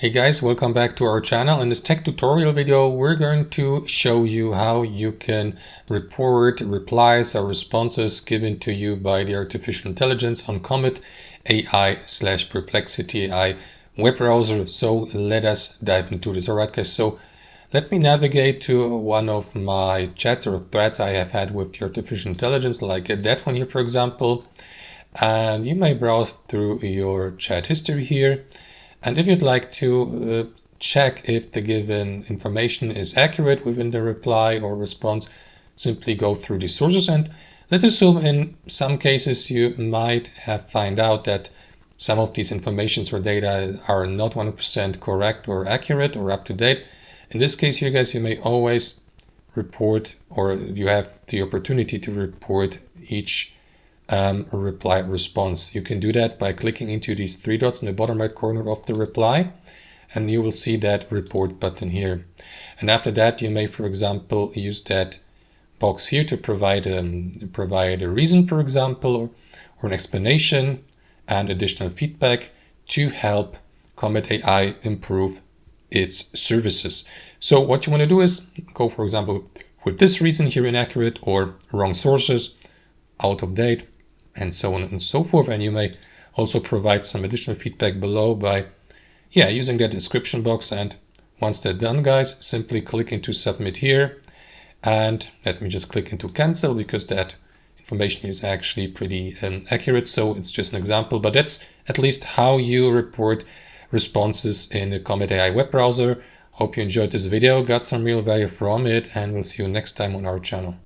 Hey guys, welcome back to our channel. In this tech tutorial video, we're going to show you how you can report replies or responses given to you by the artificial intelligence on Comet AI/Perplexity AI web browser. So let us dive into this. All right, guys. So let me navigate to one of my chats or threads I have had with the artificial intelligence, like that one here, for example. And you may browse through your chat history here. And if you'd like to check if the given information is accurate within the reply or response, simply go through the sources. And let's assume in some cases you might have found out that some of these informations or data are not 100% correct or accurate or up to date. In this case here, guys, you may always report, or you have the opportunity to report each reply response. You can do that by clicking into these three dots in the bottom right corner of the reply, and you will see that report button here. And after that, you may, for example, use that box here to provide a reason, for example, or an explanation and additional feedback to help Comet AI improve its services. So what you want to do is go, for example, with this reason here, inaccurate or wrong sources, out of date, and so on and so forth. And you may also provide some additional feedback below by using that description box. And once that's done, guys, simply click into submit here, and let me just click into cancel, because that information is actually pretty accurate. So it's just an example, but that's at least how you report responses in the Comet AI web browser. Hope you enjoyed this video, got some real value from it, and we'll see you next time on our channel.